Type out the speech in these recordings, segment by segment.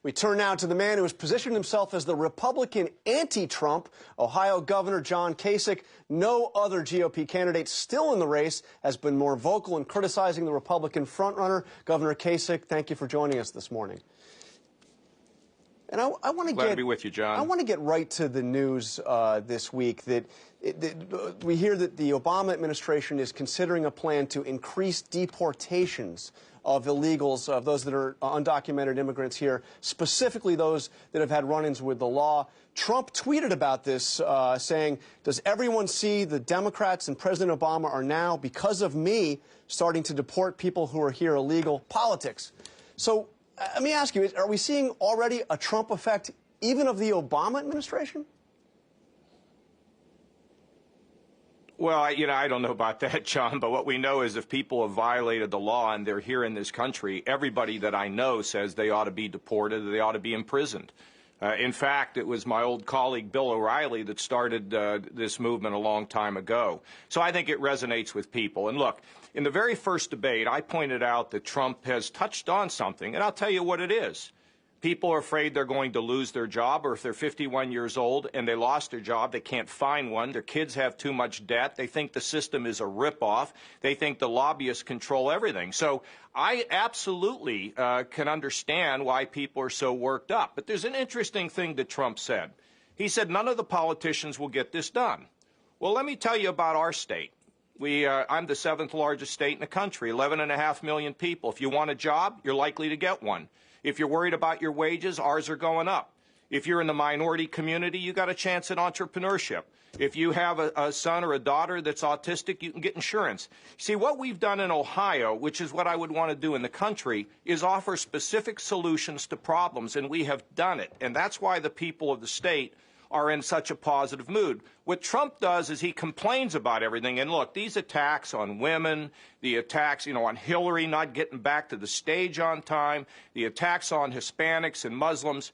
We turn now to the man who has positioned himself as the Republican anti-Trump, Ohio Governor John Kasich. No other GOP candidate still in the race has been more vocal in criticizing the Republican frontrunner. Governor Kasich, thank you for joining us this morning. And I want to Glad to be with you, John. I want to get right to the news this week that we hear that the Obama administration is considering a plan to increase deportations of illegals, of those that are undocumented immigrants here, specifically those that have had run-ins with the law. Trump tweeted about this, saying, "Does everyone see the Democrats and President Obama are now, because of me, starting to deport people who are here illegal? Politics." So let me ask you, are we seeing already a Trump effect even of the Obama administration? Well, I don't know about that, John, but what we know is if people have violated the law and they're here in this country, everybody that I know says they ought to be deported, or they ought to be imprisoned. In fact, it was my old colleague Bill O'Reilly that started this movement a long time ago. So I think it resonates with people. And look, in the very first debate, I pointed out that Trump has touched on something, and I'll tell you what it is. People are afraid they're going to lose their job, or if they're 51 years old and they lost their job, they can't find one. Their kids have too much debt. They think the system is a ripoff. They think the lobbyists control everything. So I absolutely can understand why people are so worked up. But there's an interesting thing that Trump said. He said none of the politicians will get this done. Well, let me tell you about our state. I'm the 7th largest state in the country, 11.5 million people. If you want a job, you're likely to get one. If you're worried about your wages, ours are going up. If you're in the minority community, you got a chance at entrepreneurship. If you have a son or a daughter that's autistic, you can get insurance. See, what we've done in Ohio, which is what I would want to do in the country, is offer specific solutions to problems, and we have done it. And that's why the people of the state are in such a positive mood. What Trump does is he complains about everything. And look, these attacks on women, the attacks, on Hillary not getting back to the stage on time, the attacks on Hispanics and Muslims.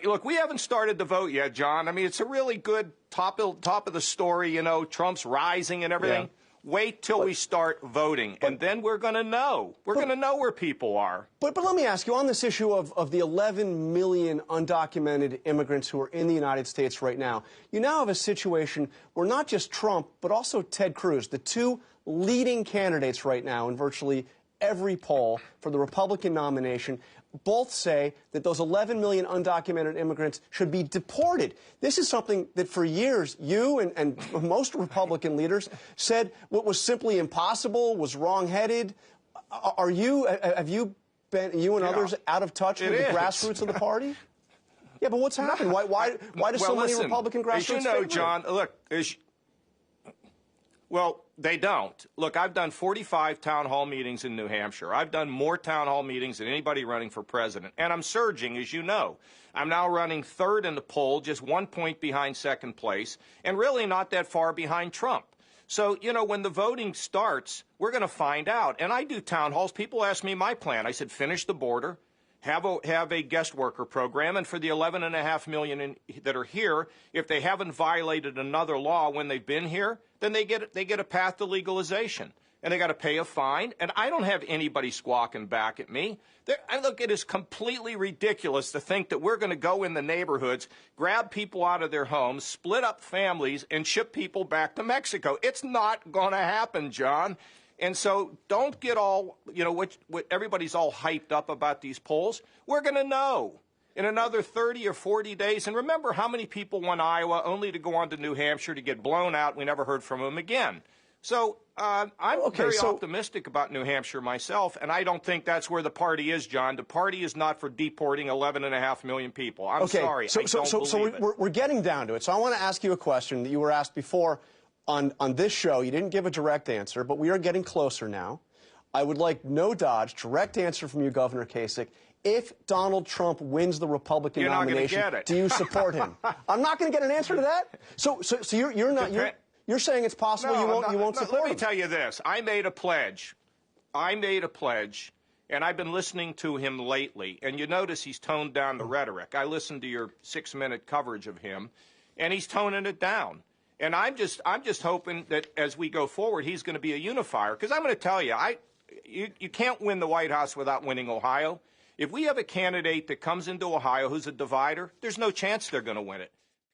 Look, we haven't started the vote yet, John. I mean, it's a really good top of the story, Trump's rising and everything. Yeah. Wait till we start voting, and then we're going to know. We're going to know where people are. But let me ask you, on this issue of the 11 million undocumented immigrants who are in the United States right now, you now have a situation where not just Trump, but also Ted Cruz, the two leading candidates right now in virtually every poll for the Republican nomination, both say that those 11 million undocumented immigrants should be deported. This is something that for years you and most Republican leaders said what was simply impossible, was wrong-headed. Have you been, you and others, out of touch with the grassroots of the party? Yeah, but what's happened? Why do so many Republican grassroots as you know, John, look, well, they don't. Look, I've done 45 town hall meetings in New Hampshire. I've done more town hall meetings than anybody running for president. And I'm surging, as you know. I'm now running third in the poll, just 1 point behind second place, and really not that far behind Trump. So, when the voting starts, we're going to find out. And I do town halls. People ask me my plan. I said, finish the border. Have a guest worker program, and for the 11.5 million that are here, if they haven't violated another law when they've been here, then they get a path to legalization, and they got to pay a fine. And I don't have anybody squawking back at me. Look, it is completely ridiculous to think that we're going to go in the neighborhoods, grab people out of their homes, split up families, and ship people back to Mexico. It's not going to happen, John. And so don't get all, what everybody's all hyped up about these polls. We're going to know in another 30 or 40 days. And remember how many people won Iowa only to go on to New Hampshire to get blown out. We never heard from them again. So I'm very optimistic about New Hampshire myself, and I don't think that's where the party is, John. The party is not for deporting 11.5 million people. I'm sorry. So we're getting down to it. So I want to ask you a question that you were asked before. On this show, you didn't give a direct answer, but we are getting closer now. I would like no dodge, direct answer from you, Governor Kasich. If Donald Trump wins the Republican nomination, do you support him? I'm not going to get an answer to that. So you're saying it's possible you won't support him. Let me tell you this. I made a pledge, and I've been listening to him lately. And you notice he's toned down the rhetoric. I listened to your 6-minute coverage of him, and he's toning it down. And I'm just hoping that as we go forward, he's going to be a unifier. Because I'm going to tell you, you can't win the White House without winning Ohio. If we have a candidate that comes into Ohio who's a divider, there's no chance they're going to win it.